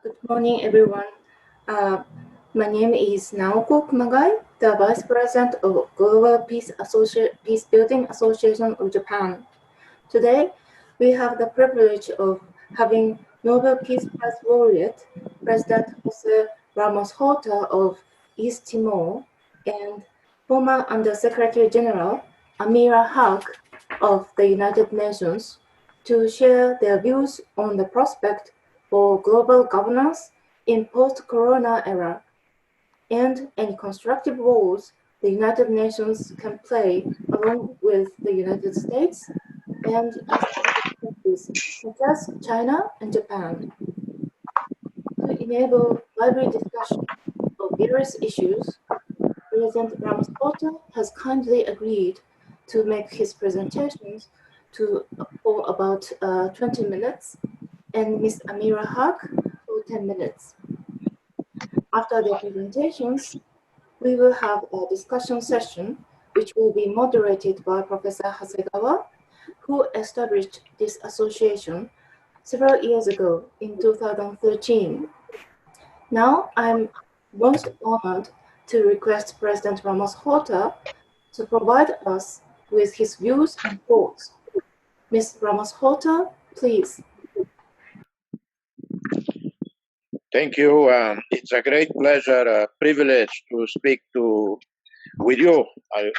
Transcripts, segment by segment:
Good morning, everyone. Uh, my name is Naoko Kumagai, the Vice President of Global Peace Building Association of Japan. Today, we have the privilege of having Nobel Peace Prize laureate, President José Ramos Horta of East Timor, and former Undersecretary General Amerrah of the United Nations to share their views on the prospect for global governance in post-corona era and any constructive roles the United Nations can play along with the United States and associated countries such as China and Japan. To enable lively discussion of various issues, President Ramos Horta has kindly agreed to make his presentations for about 20 minutes and Ms. Ameerah for 10 minutes. After their presentations, we will have a discussion session which will be moderated by Professor Hasegawa, who established this association several years ago in 2013. Now I'm most honored to request President Ramos Horta to provide us with his views and thoughts. Ms. Ramos Horta, please. Thank you. It's a great pleasure, privilege to speak with you. I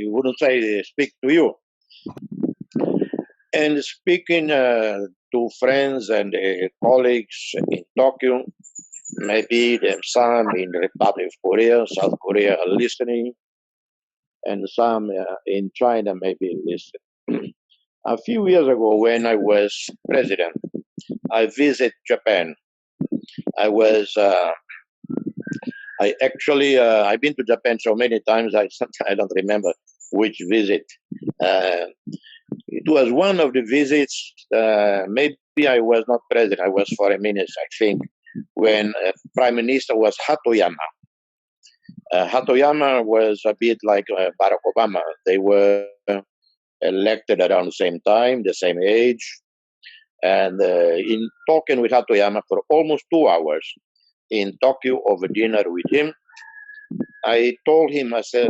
wouldn't say speak to you. And speaking to friends and colleagues in Tokyo, maybe some in the Republic of Korea, South Korea are listening, and some in China maybe listening. A few years ago, when I was president, I visited Japan. I've been to Japan so many times, I don't remember which visit. It was one of the visits, maybe I was not president, I was foreign minister, I think, when Prime Minister was Hatoyama. Hatoyama was a bit like Barack Obama. They were elected around the same time, the same age. And in talking with Hatoyama for almost 2 hours in Tokyo over dinner with him, I told him, I said,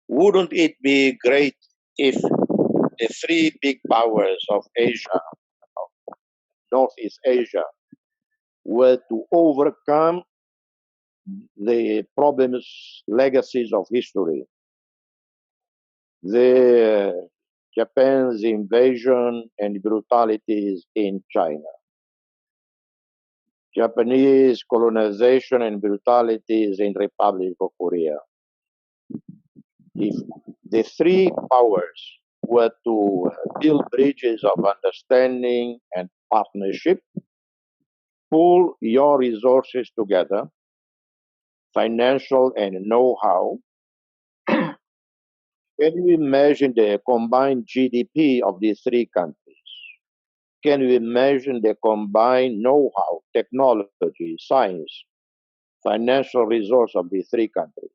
wouldn't it be great if the three big powers of Asia, of Northeast Asia, were to overcome the problems, legacies of history? The Japan's invasion and brutalities in China, Japanese colonization and brutalities in Republic of Korea. If the three powers were to build bridges of understanding and partnership, pull your resources together, financial and know-how, can you imagine the combined GDP of these three countries? Can you imagine the combined know-how, technology, science, financial resource of these three countries?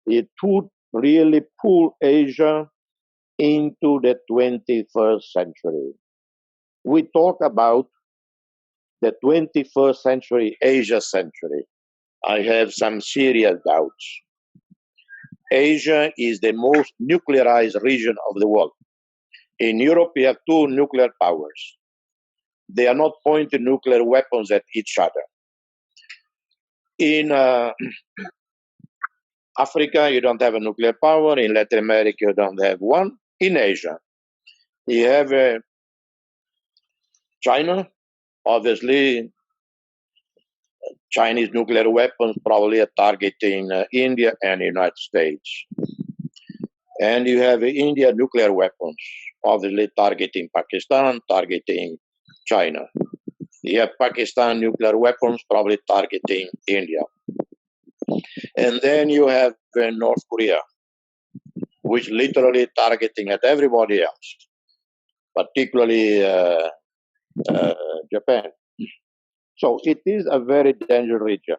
It would really pull Asia into the 21st century. We talk about the 21st century, Asia century. I have some serious doubts. Asia is the most nuclearized region of the world. In Europe, we have two nuclear powers. They are not pointing nuclear weapons at each other. In Africa, you don't have a nuclear power. In Latin America, you don't have one. In Asia, you have China, obviously. Chinese nuclear weapons probably are targeting India and the United States. And you have India nuclear weapons, obviously targeting Pakistan, targeting China. You have Pakistan nuclear weapons, probably targeting India. And then you have North Korea, which literally targeting at everybody else, particularly Japan. So it is a very dangerous region.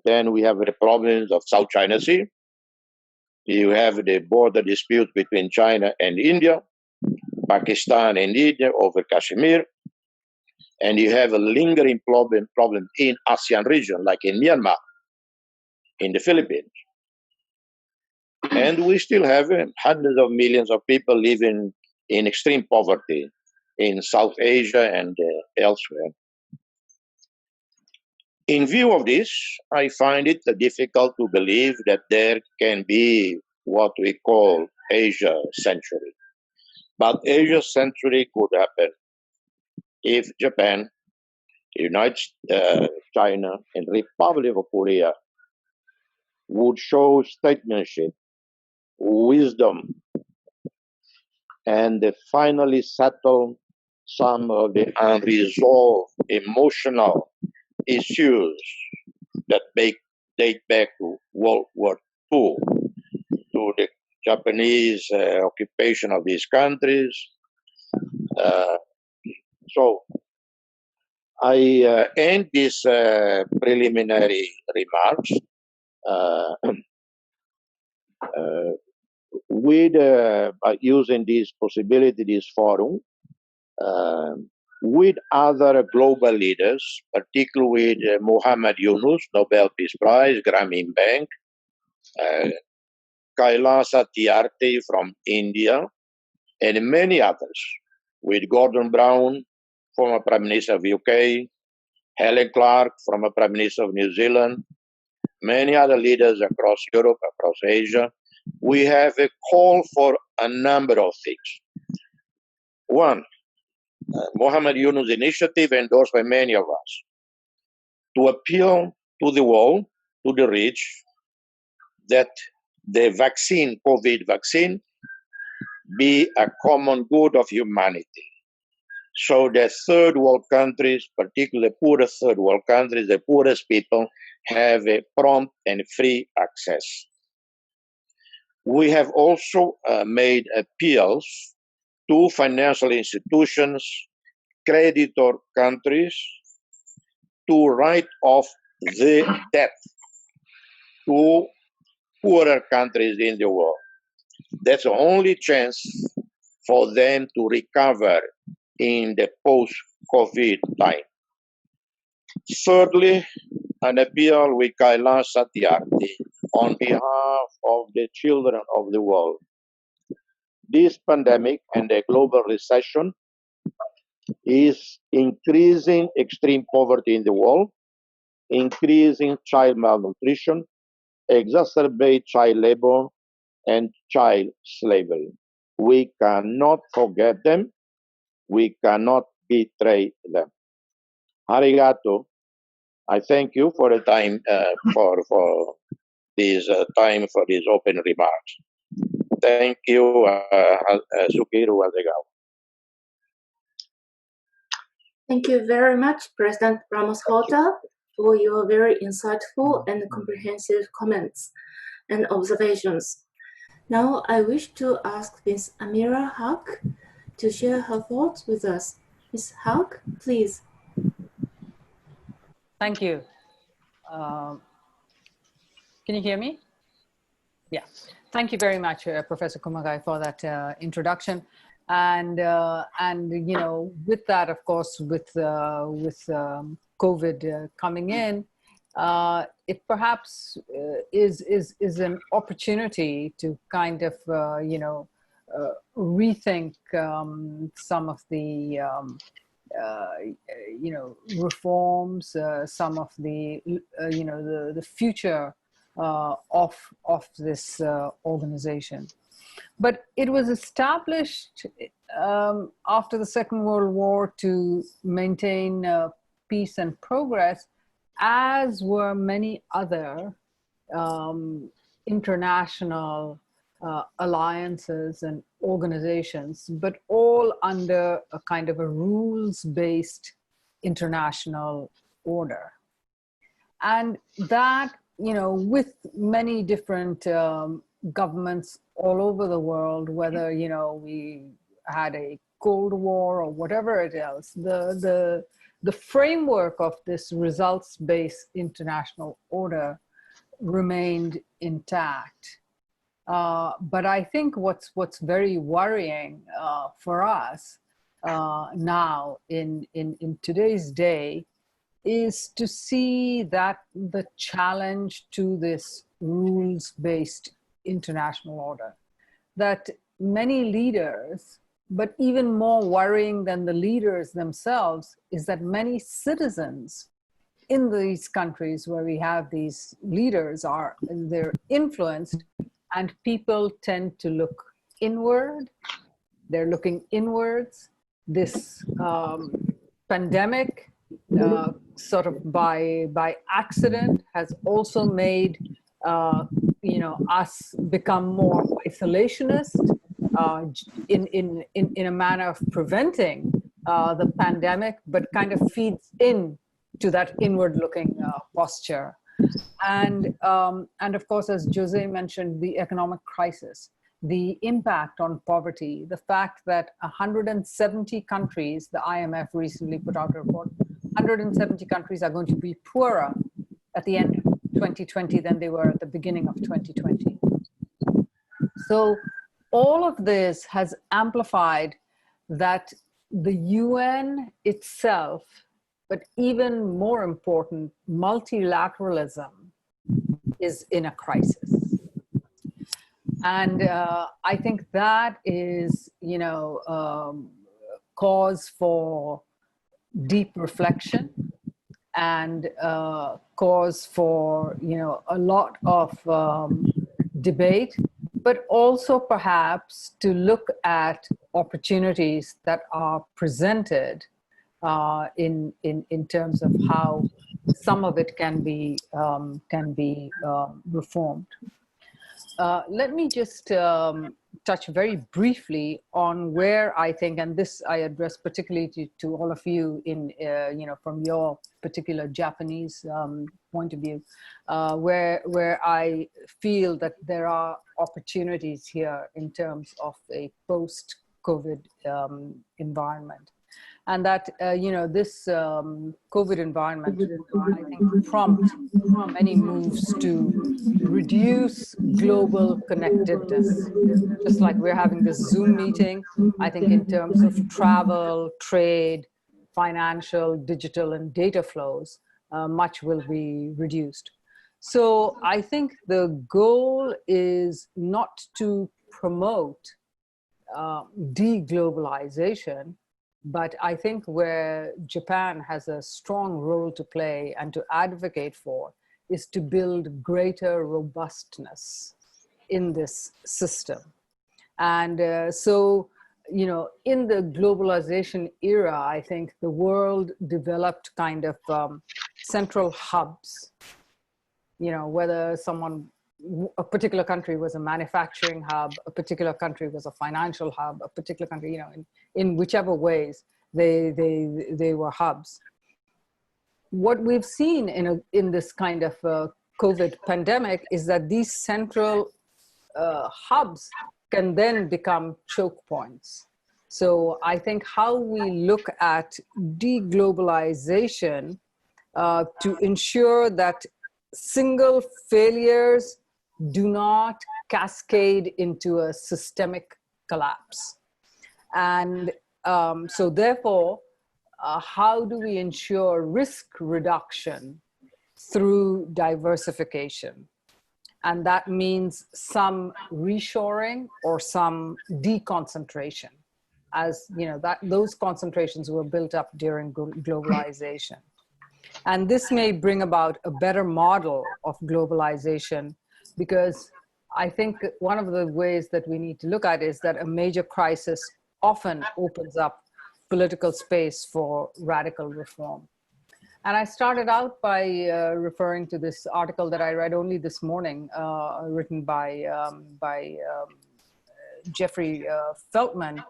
Then we have the problems of South China Sea. You have the border dispute between China and India, Pakistan and India over Kashmir. and you have a lingering problem in ASEAN region, like in Myanmar, in the Philippines. And we still have hundreds of millions of people living in extreme poverty in South Asia and elsewhere. In view of this, I find it difficult to believe that there can be what we call Asia century. But Asia century could happen if Japan, United China, and Republic of Korea would show statesmanship, wisdom, and finally settle some of the unresolved emotional issues that date back to World War II, to the Japanese occupation of these countries. So I end this preliminary remarks with using this possibility, this forum, with other global leaders, particularly with Muhammad Yunus, Nobel Peace Prize, Grameen Bank, Kailash Satyarthi from India, and many others, with Gordon Brown, former Prime Minister of UK, Helen Clark, former Prime Minister of New Zealand, many other leaders across Europe, across Asia. We have a call for a number of things. One, Muhammad Yunus' initiative endorsed by many of us to appeal to the world, to the rich, that the vaccine, COVID vaccine, be a common good of humanity. So that third world countries, particularly poorer third world countries, the poorest people, have a prompt and free access. We have also made appeals to financial institutions, creditor countries, to write off the debt to poorer countries in the world. That's the only chance for them to recover in the post-COVID time. Thirdly, an appeal with Kailash Satyarthi on behalf of the children of the world. This pandemic and the global recession is increasing extreme poverty in the world, increasing child malnutrition, exacerbate child labor, and child slavery. We cannot forget them. We cannot betray them. Arigato. I thank you for the time for this time for these open remarks. Thank you, Sukiru Adegawa. Thank you very much, President Ramos Horta, for your very insightful and comprehensive comments and observations. Now, I wish to ask Ms. Amerrah Haque to share her thoughts with us. Ms. Haque, please. Thank you. Can you hear me? Yeah. Thank you very much, Professor Kumagai, for that introduction. And you know, with that, of course, with COVID coming in, it perhaps is an opportunity to kind of you know, rethink some of the you know, reforms, some of the you know, the future of this organization. But it was established after the Second World War to maintain peace and progress, as were many other international alliances and organizations, but all under a kind of a rules-based international order. And that, you know, with many different governments all over the world, whether, you know, we had a Cold War or whatever it is, the framework of this results-based international order remained intact. But I think what's very worrying for us now in today's day is to see that the challenge to this rules-based international order, that many leaders, but even more worrying than the leaders themselves, is that many citizens in these countries where we have these leaders they're influenced, and people tend to look inward. They're looking inwards. This pandemic, sort of by accident, has also made us become more isolationist, in a manner of preventing the pandemic, but kind of feeds in to that inward-looking posture. And of course, as Jose mentioned, the economic crisis, the impact on poverty, the fact that 170 countries, the IMF recently put out a report, 170 countries are going to be poorer at the end of 2020 than they were at the beginning of 2020. So all of this has amplified that the UN itself, but even more important, multilateralism is in a crisis. And I think that is, cause for deep reflection and cause for, a lot of debate, but also perhaps to look at opportunities that are presented in terms of how some of it can be reformed. Let me just touch very briefly on where I think, and this I address particularly to all of you in, from your particular Japanese point of view, where I feel that there are opportunities here in terms of a post-COVID environment. And that, this COVID environment, I think, prompt many moves to reduce global connectedness. Just like we're having this Zoom meeting, I think in terms of travel, trade, financial, digital, and data flows, much will be reduced. So I think the goal is not to promote deglobalization, but I think where Japan has a strong role to play and to advocate for is to build greater robustness in this system. And so, in the globalization era, I think the world developed kind of central hubs, whether a particular country was a manufacturing hub, a particular country was a financial hub, a particular country, in whichever ways they were hubs. What we've seen in this kind of COVID pandemic is that these central hubs can then become choke points. So I think how we look at deglobalization to ensure that single failures do not cascade into a systemic collapse. And so therefore, how do we ensure risk reduction through diversification? And that means some reshoring or some deconcentration, as those concentrations were built up during globalization. And this may bring about a better model of globalization, because I think one of the ways that we need to look at is that a major crisis often opens up political space for radical reform. And I started out by referring to this article that I read only this morning, written by Jeffrey Feltman,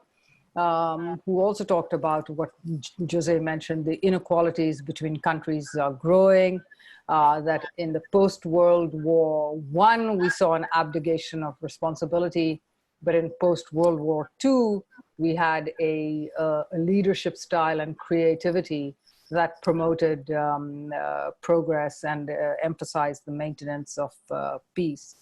who also talked about what Jose mentioned, the inequalities between countries are growing, that in the post-World War I, we saw an abdication of responsibility, but in post-World War II, we had a leadership style and creativity that promoted progress and emphasized the maintenance of peace.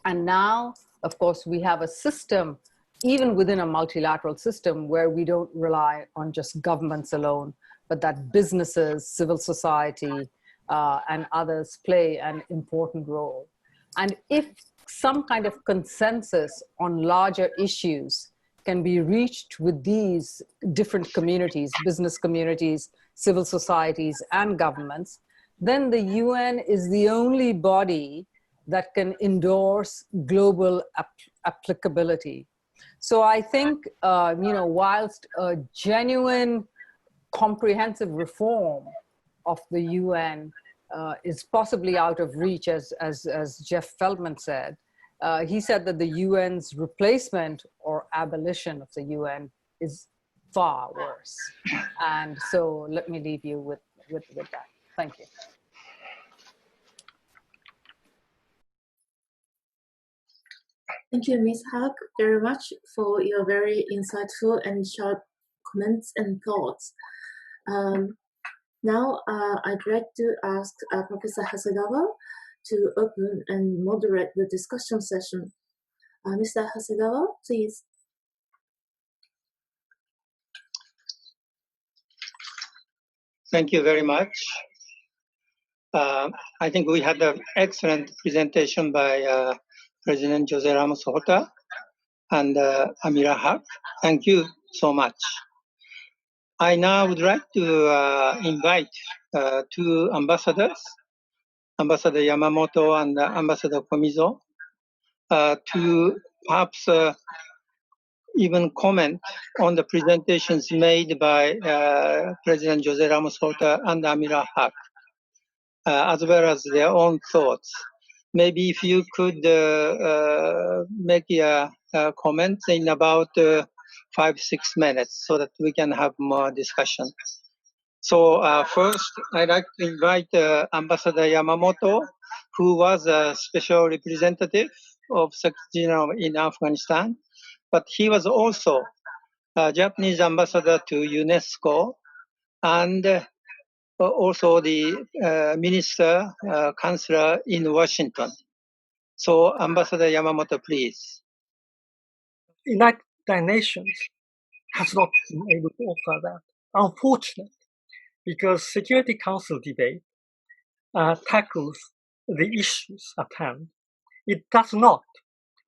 And now, of course, we have a system even within a multilateral system where we don't rely on just governments alone, but that businesses, civil society, and others play an important role. And if some kind of consensus on larger issues can be reached with these different communities, business communities, civil societies, and governments, then the UN is the only body that can endorse global applicability. So I think, whilst a genuine comprehensive reform of the UN is possibly out of reach, as Jeff Feldman said, he said that the UN's replacement or abolition of the UN is far worse. And so let me leave you with that. Thank you. Thank you, Ms. Haq, very much for your very insightful and sharp comments and thoughts. Now, I'd like to ask Professor Hasegawa to open and moderate the discussion session. Mr. Hasegawa, please. Thank you very much. I think we had an excellent presentation by President José Ramos Horta and Amerrah Haq. Thank you so much. I now would like to invite two ambassadors, Ambassador Yamamoto and Ambassador Komizo, to perhaps even comment on the presentations made by President José Ramos Horta and Amerrah Haq, as well as their own thoughts. Maybe if you could make your comments in about 5-6 minutes so that we can have more discussion. So first, I'd like to invite Ambassador Yamamoto, who was a special representative of Secretary General in Afghanistan, but he was also a Japanese ambassador to UNESCO and also the minister, counselor in Washington. So Ambassador Yamamoto, please. United Nations has not been able to offer that. Unfortunate, because Security Council debate tackles the issues at hand. It does not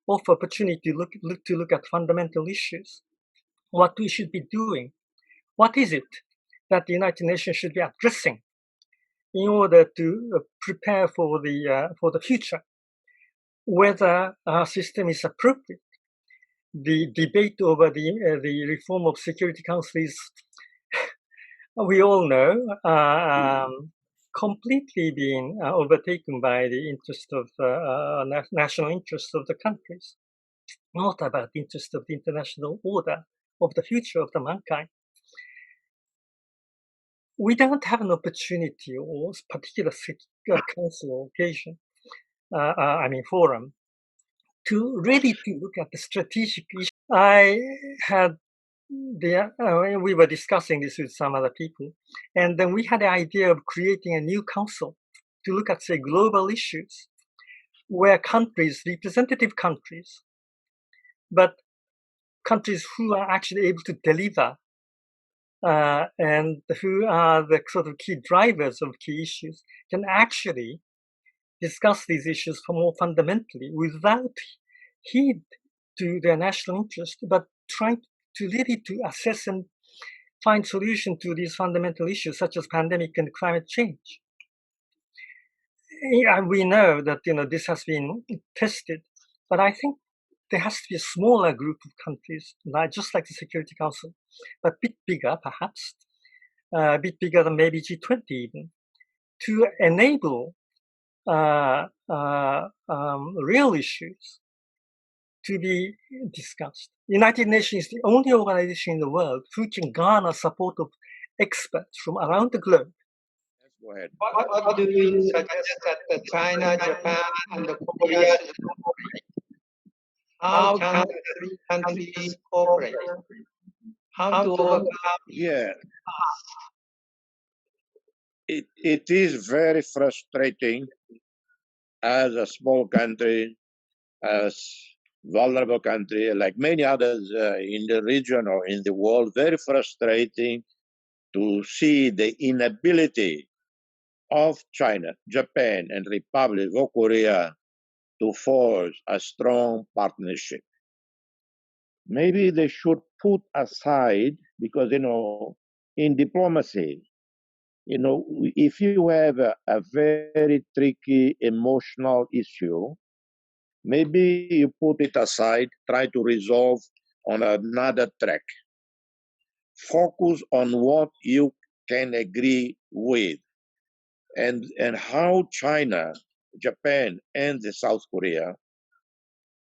offer opportunity to look at fundamental issues. What we should be doing. What is it that the United Nations should be addressing in order to prepare for the future? Whether our system is appropriate. The debate over the reform of Security Council is, we all know, completely being overtaken by the interest of national interests of the countries, not about the interest of the international order of the future of the mankind. We don't have an opportunity or particular council or occasion, forum, to really to look at the strategic issue. I had we were discussing this with some other people, and then we had the idea of creating a new council to look at, say, global issues, where countries, representative countries, but countries who are actually able to deliver and who are the sort of key drivers of key issues, can actually discuss these issues more fundamentally without heed to their national interest, but trying to really to assess and find solution to these fundamental issues such as pandemic and climate change. We know that this has been tested, but I think there has to be a smaller group of countries, just like the Security Council, but a bit bigger, perhaps, a bit bigger than maybe G20 even, to enable real issues to be discussed. United Nations is the only organization in the world who can garner support of experts from around the globe. Yes, go ahead. What do you suggest that China, Japan, and Korea should cooperate? How can the three countries cooperate? How to overcome? Yeah. It is very frustrating as a small country, as vulnerable country, like many others in the region or in the world, very frustrating to see the inability of China, Japan, and Republic of Korea to forge a strong partnership. Maybe they should put aside, because, in diplomacy, if you have a very tricky emotional issue, maybe you put it aside, try to resolve on another track. Focus on what you can agree with, and how China, Japan, and the South Korea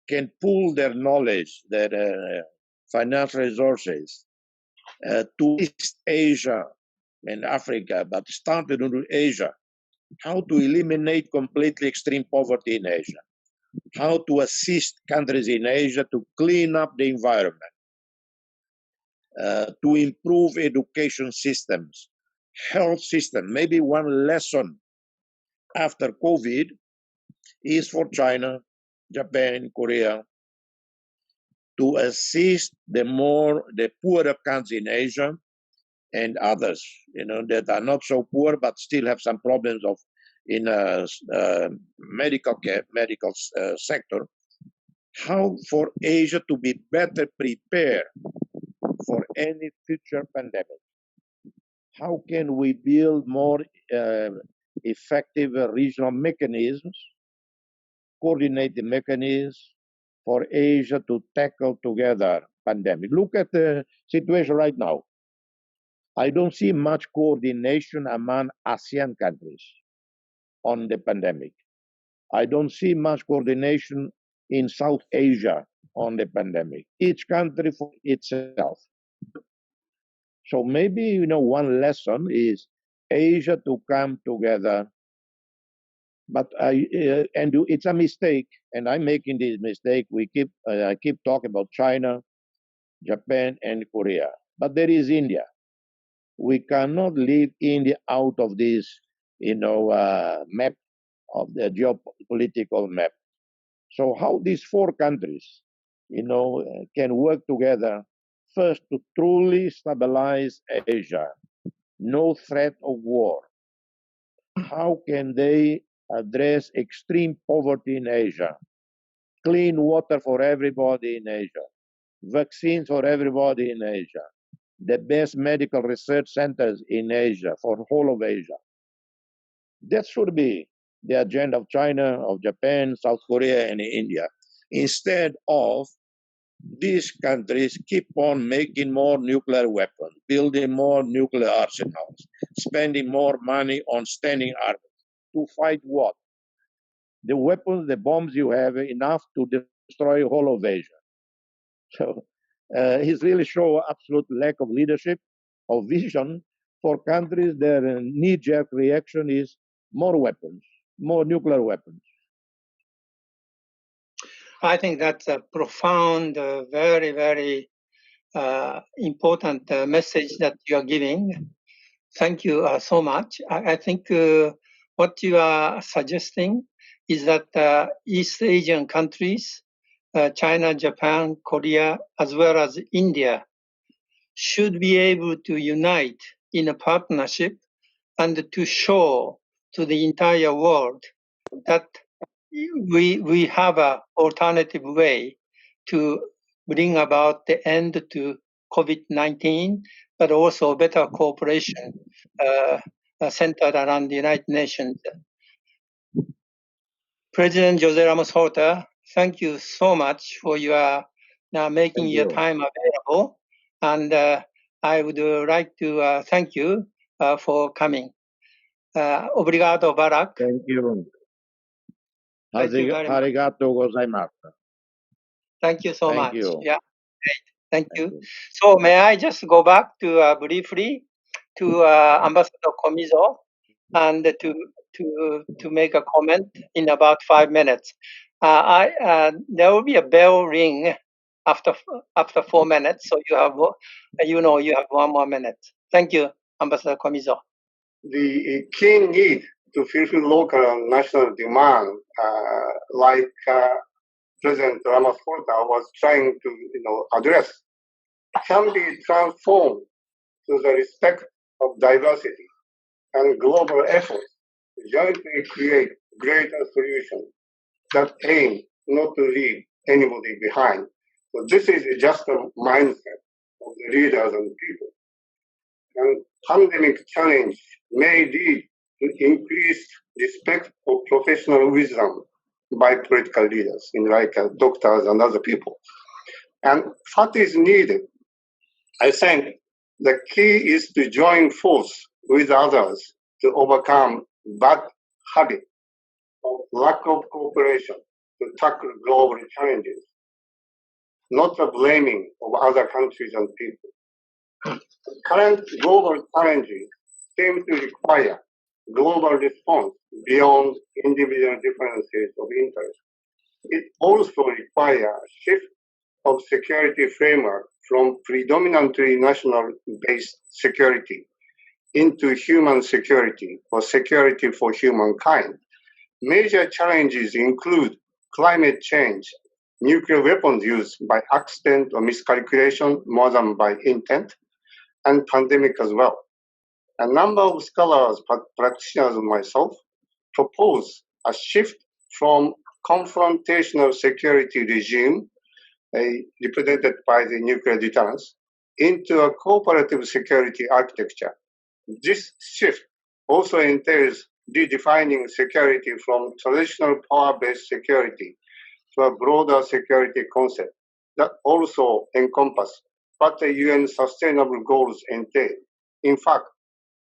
can pool their knowledge, their financial resources to East Asia and Africa, but started in Asia. How to eliminate completely extreme poverty in Asia. How to assist countries in Asia to clean up the environment, to improve education systems, health system. Maybe one lesson after COVID is for China, Japan, Korea, to assist the poorer countries in Asia and others, that are not so poor but still have some problems in medical care, medical sector. How for Asia to be better prepared for any future pandemic? How can we build more effective regional mechanisms, coordinate the mechanisms for Asia to tackle together pandemic? Look at the situation right now. I don't see much coordination among ASEAN countries on the pandemic. I don't see much coordination in South Asia on the pandemic. Each country for itself. So maybe, one lesson is Asia to come together. But it's a mistake, and I'm making this mistake. I keep talking about China, Japan, and Korea, but there is India. We cannot leave India out of this, map of the geopolitical map. So how these four countries, can work together first to truly stabilize Asia, no threat of war. How can they address extreme poverty in Asia, clean water for everybody in Asia, vaccines for everybody in Asia, the best medical research centers in Asia, for the whole of Asia? That should be the agenda of China, of Japan, South Korea, and India. Instead of these countries keep on making more nuclear weapons, building more nuclear arsenals, spending more money on standing armies. To fight what? The weapons, the bombs you have, enough to destroy whole of Asia. So he's really show absolute lack of leadership, of vision for countries. Their knee-jerk reaction is more weapons, more nuclear weapons. I think that's a profound, very, very important message that you are giving. Thank you so much. I think what you are suggesting is that East Asian countries, China, Japan, Korea, as well as India, should be able to unite in a partnership and to show to the entire world that we have an alternative way to bring about the end to COVID-19, but also better cooperation centered around the United Nations. President José Ramos Horta, thank you so much for your making your time available. And I would like to thank you for coming. Obrigado, Barack. Thank you. Thank you very much. Arigato gozaimasu. Thank you so Thank much. you. Yeah, great. Thank you. So may I just go back to briefly to Ambassador Komizo and to make a comment in about 5 minutes. There will be a bell ring after 4 minutes, so you have you have 1 more minute. Thank you, Ambassador Komizo. The key need to fulfill local and national demand, like President Ramos Horta was trying to address can be transformed to the respect of diversity and global efforts to jointly create greater solutions that aim not to leave anybody behind. So this is just a mindset of the leaders and people. And pandemic challenge may lead to increased respect for professional wisdom by political leaders, like doctors and other people. And what is needed, I think the key is to join force with others to overcome bad habit of lack of cooperation to tackle global challenges, not the blaming of other countries and people. Current global challenges seem to require global response beyond individual differences of interest. It also requires a shift of security framework from predominantly national-based security into human security or security for humankind. Major challenges include climate change, nuclear weapons use by accident or miscalculation more than by intent, and pandemic as well. A number of scholars, practitioners and myself, propose a shift from confrontational security regime represented by the nuclear deterrence into a cooperative security architecture. This shift also entails redefining security from traditional power-based security to a broader security concept that also encompasses what the UN sustainable goals entail. In fact,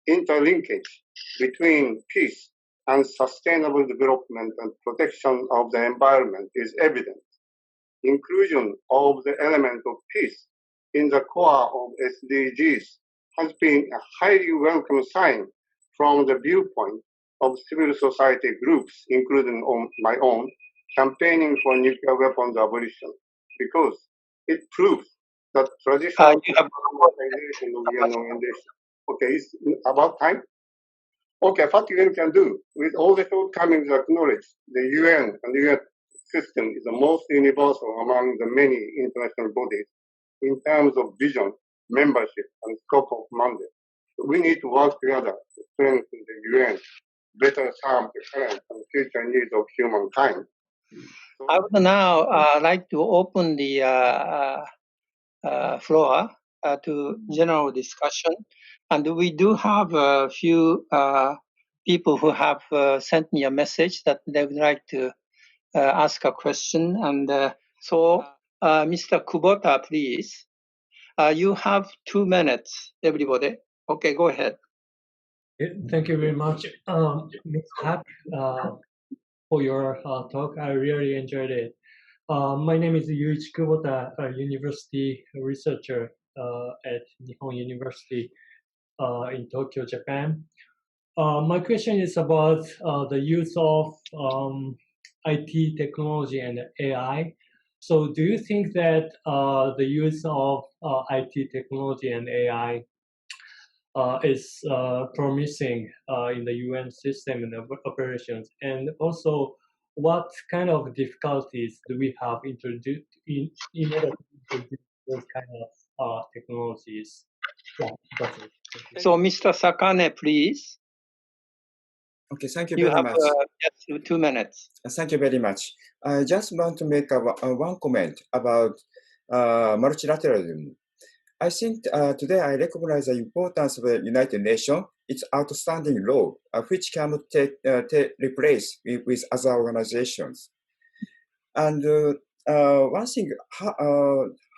interlinkage between peace and sustainable development and protection of the environment is evident. Inclusion of the element of peace in the core of SDGs has been a highly welcome sign from the viewpoint of civil society groups, including my own, campaigning for nuclear weapons abolition, because it proves that traditional organization of UN organization. Okay, it's about time. Okay, what UN can do with all the shortcomings acknowledged, the UN and the UN system is the most universal among the many international bodies in terms of vision, membership, and scope of mandate. So we need to work together to strengthen the UN, better serve the current and future needs of humankind. So I would now like to open the floor to general discussion. And we do have a few people who have sent me a message that they would like to ask a question. And so, Mr. Kubota, please. You have 2 minutes, everybody. Okay, go ahead. Thank you very much, Ms. Hack, for your talk. I really enjoyed it. My name is Yuichi Kubota, a university researcher at Nihon University in Tokyo, Japan. My question is about the use of IT technology and AI. So do you think that the use of IT technology and AI is promising in the UN system and operations? And also, what kind of difficulties do we have introduced in order to introduce those kind of technologies? Yeah, that's it. So, Mr. Sakane, please. Okay, thank you You very have much. just 2 minutes. Thank you very much. I just want to make one comment about multilateralism. I think today I recognize the importance of the United Nations, its outstanding role, which cannot replace with other organizations. And one thing,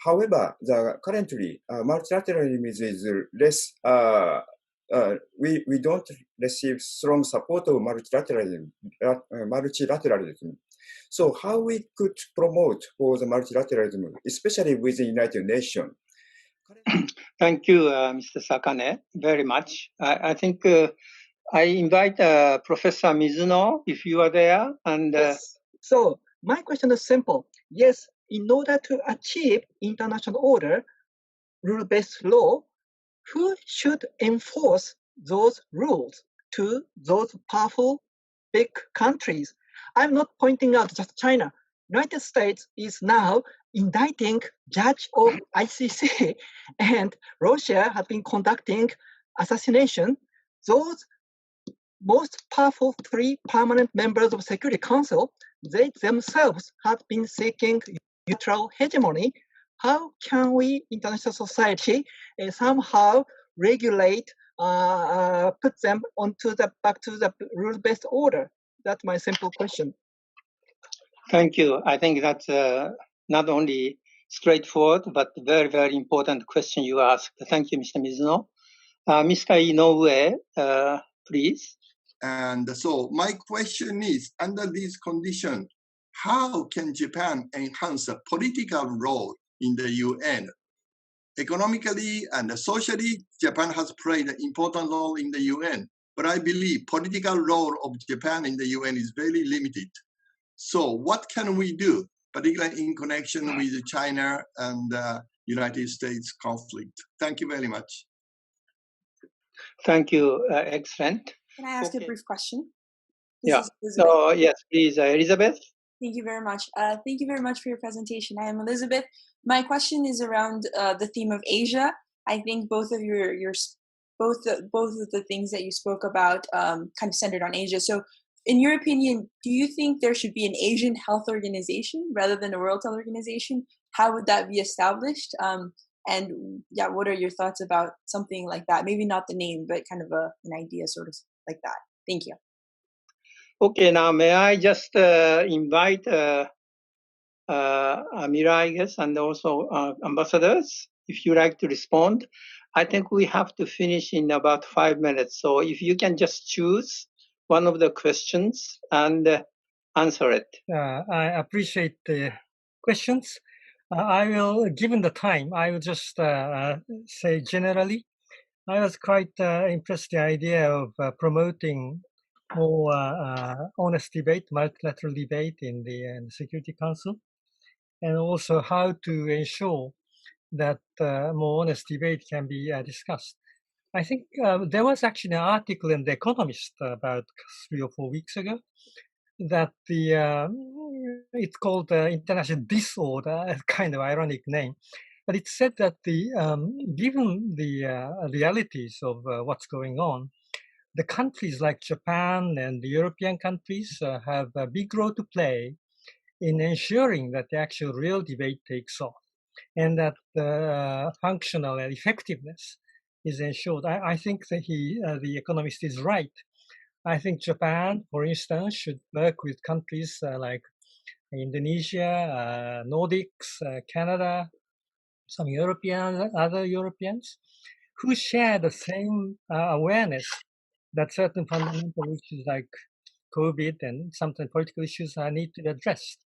however, currently multilateralism is less. We don't receive strong support of multilateralism. So how we could promote for the multilateralism, especially with the United Nations? Thank you, Mr. Sakane, very much. I think I invite Professor Mizuno, if you are there. And yes. So my question is simple. Yes, in order to achieve international order, rule-based law, who should enforce those rules to those powerful big countries? I'm not pointing out just China. United States is now indicting judge of ICC, and Russia has been conducting assassination. Those most powerful three permanent members of Security Council, they themselves have been seeking neutral hegemony. How can we, international society, somehow regulate, put them back to the rule-based order? That's my simple question. Thank you. I think that's not only straightforward, but very, very important question you asked. Thank you, Mr. Mizuno. Mr. Inoue, please. And so my question is, under these conditions, how can Japan enhance a political role in the UN? Economically and socially, Japan has played an important role in the UN, but I believe political role of Japan in the UN is very limited. So what can we do, particularly in connection with China and United States conflict? Thank you very much. Thank you, excellent. Can I ask a brief question? Yeah. So yes, please, Elizabeth. Thank you very much. Thank you very much for your presentation. I am Elizabeth. My question is around the theme of Asia. I think both of both of the things that you spoke about kind of centered on Asia. So, in your opinion, do you think there should be an Asian health organization rather than a World Health Organization? How would that be established? And yeah, what are your thoughts about something like that? Maybe not the name, but kind of an idea, sort of like that. Thank you. Okay, now may I just invite Amerrah, I guess, and also ambassadors, if you like to respond. I think we have to finish in about 5 minutes. So if you can just choose one of the questions and answer it. I appreciate the questions. I will, given the time, I will just say generally, I was quite impressed the idea of promoting more honest debate, multilateral debate in the Security Council, and also how to ensure that more honest debate can be discussed. I think there was actually an article in The Economist about 3 or 4 weeks ago that it's called International Disorder, a kind of ironic name. But it said that given the realities of what's going on, the countries like Japan and the European countries have a big role to play in ensuring that the actual real debate takes off and that the functional and effectiveness is ensured. I think that the economist is right. I think Japan, for instance, should work with countries like Indonesia, Nordics, Canada, some other Europeans, who share the same awareness that certain fundamental issues like COVID and sometimes political issues need to be addressed.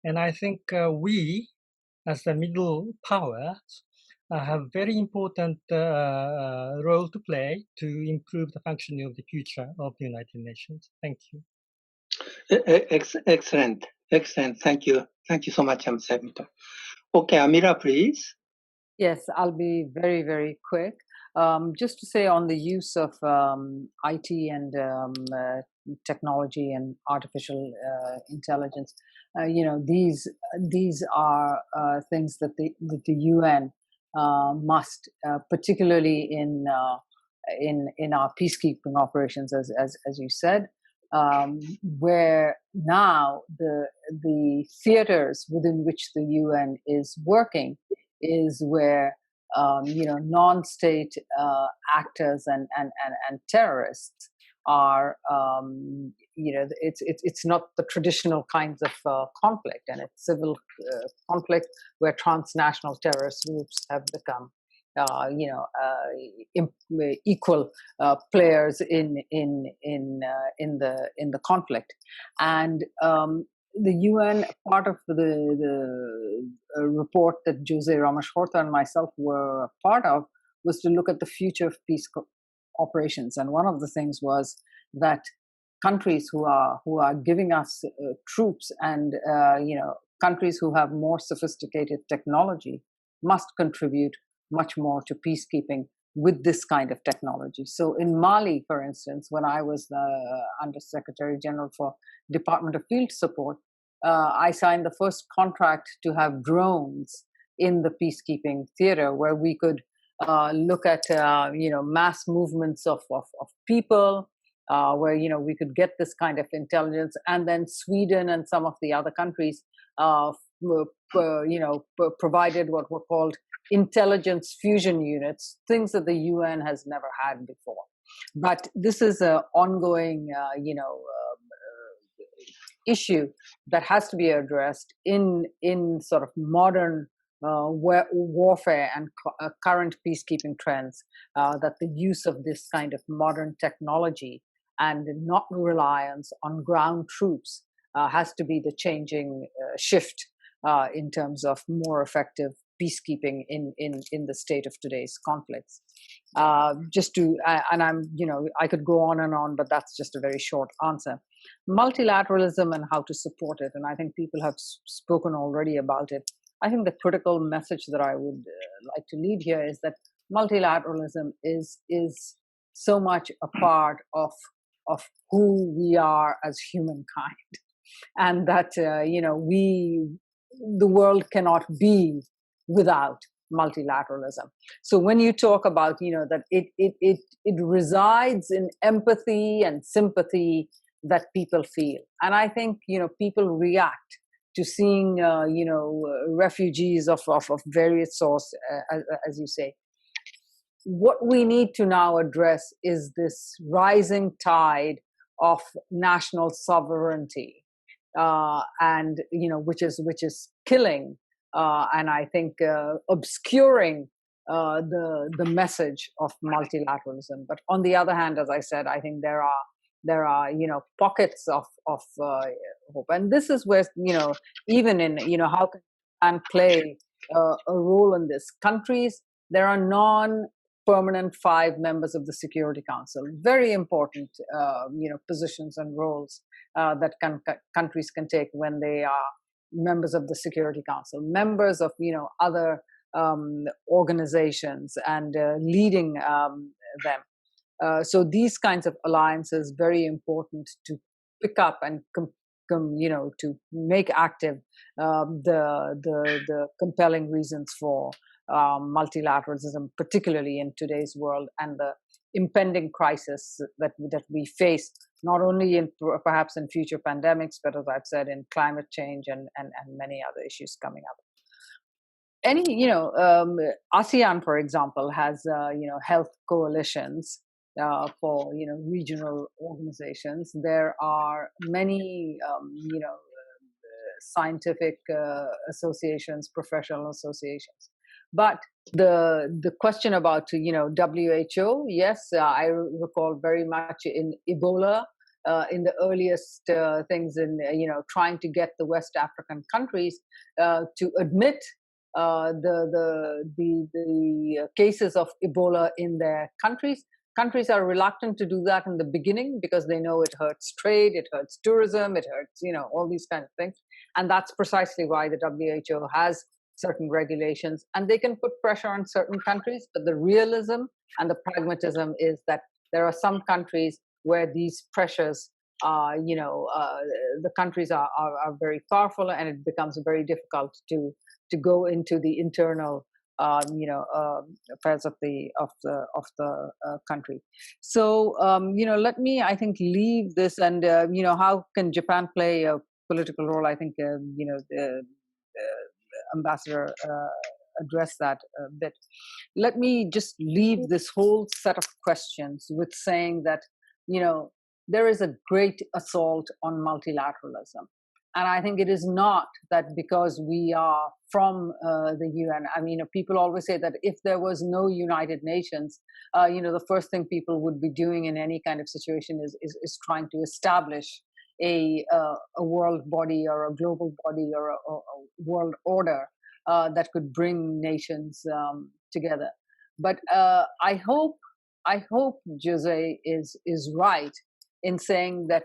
And I think we, as the middle power, have very important role to play to improve the functioning of the future of the United Nations. Thank you. Excellent. Excellent. Thank you. Thank you so much, Amerrah. Okay, Amerrah, please. Yes, I'll be very, very quick. Just to say on the use of IT and technology and artificial intelligence, these are things that the UN must, particularly in our peacekeeping operations, as you said, where now the theaters within which the UN is working is where non-state actors and terrorists are it's not the traditional kinds of conflict, and it's civil conflict where transnational terrorist groups have become equal players in the conflict. And the UN, part of the report that José Ramos Horta and myself were part of, was to look at the future of peace operations. And one of the things was that countries who are giving us troops and countries who have more sophisticated technology must contribute much more to peacekeeping with this kind of technology. So in Mali, for instance, when I was the Undersecretary General for Department of Field Support, I signed the first contract to have drones in the peacekeeping theater, where we could look at mass movements of people, where we could get this kind of intelligence. And then Sweden and some of the other countries provided what were called intelligence fusion units, things that the UN has never had before. But this is an ongoing issue that has to be addressed in sort of modern warfare and current peacekeeping trends, that the use of this kind of modern technology and not reliance on ground troops has to be the changing shift in terms of more effective peacekeeping in the state of today's conflicts. I could go on and on, but that's just a very short answer. Multilateralism and how to support it, and I think people have spoken already about it. I think the critical message that I would like to leave here is that multilateralism is so much a part of who we are as humankind, and that the world cannot be without multilateralism. So when you talk about that it resides in empathy and sympathy that people feel, and I think people react to seeing refugees of various sorts, as you say. What we need to now address is this rising tide of national sovereignty, and which is killing and I think obscuring the message of multilateralism. But on the other hand, as I said, I think there are pockets of hope, and this is where even in how can Japan play a role in this. Countries, there are non-permanent 5 members of the Security Council, very important positions and roles that countries can take when they are members of the Security Council, members of other organizations, and leading them. So these kinds of alliances very important to pick up and to make active the compelling reasons for multilateralism, particularly in today's world and the impending crisis that we face, not only perhaps in future pandemics, but as I've said, in climate change and many other issues coming up. ASEAN, for example, has health coalitions for regional organizations. There are many scientific associations, professional associations. But the question about WHO, yes, I recall very much in Ebola, in the earliest things in trying to get the West African countries to admit the cases of Ebola in their countries. Countries are reluctant to do that in the beginning because they know it hurts trade, it hurts tourism, it hurts all these kind of things, and that's precisely why the WHO has certain regulations, and they can put pressure on certain countries. But the realism and the pragmatism is that there are some countries where these pressures the countries are very powerful, and it becomes very difficult to go into the internal affairs of the country. So let me, I think, leave this, and how can Japan play a political role? I think the ambassador addressed that a bit. Let me just leave this whole set of questions with saying that there is a great assault on multilateralism. And I think it is not that because we are from the UN. I mean, people always say that if there was no United Nations, the first thing people would be doing in any kind of situation is trying to establish a world body or a global body or a world order that could bring nations together. But I hope Jose is right in saying that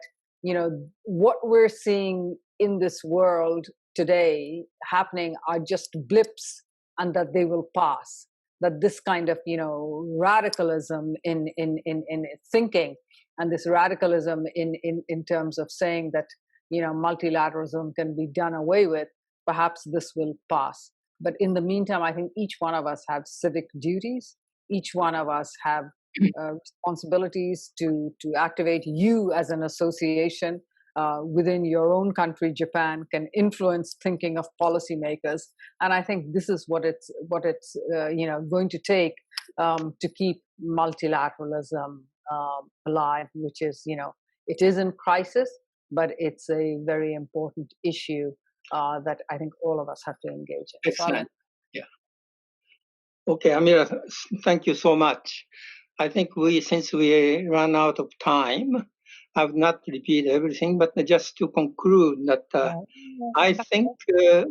what we're seeing in this world today happening are just blips, and that they will pass. That this kind of radicalism in thinking, and this radicalism in terms of saying that multilateralism can be done away with, perhaps this will pass. But in the meantime, I think each one of us have civic duties. Each one of us have responsibilities to activate. You as an association within your own country, Japan, can influence thinking of policymakers. And I think this is what it's going to take to keep multilateralism alive, which is, it is in crisis, but it's a very important issue that I think all of us have to engage in. Excellent. Yeah. Okay, Amerrah, thank you so much. I think since we ran out of time, I will not repeat everything, but just to conclude that I think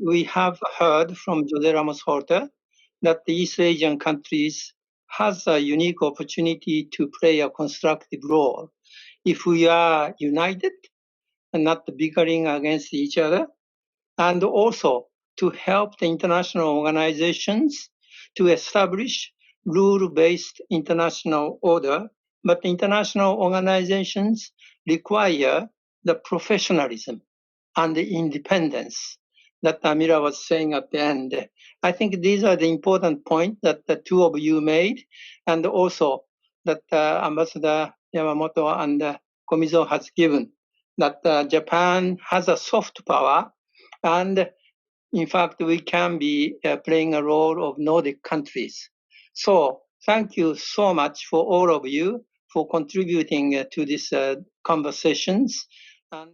we have heard from José Ramos Horta that the East Asian countries has a unique opportunity to play a constructive role if we are united and not bickering against each other, and also to help the international organizations to establish rule-based international order. But international organizations require the professionalism and the independence that Amerrah was saying at the end. I think these are the important points that the two of you made, and also that Ambassador Yamamoto and Komizo has given, that Japan has a soft power, and in fact, we can be playing a role of Nordic countries. So thank you so much for all of you for contributing to these conversations. And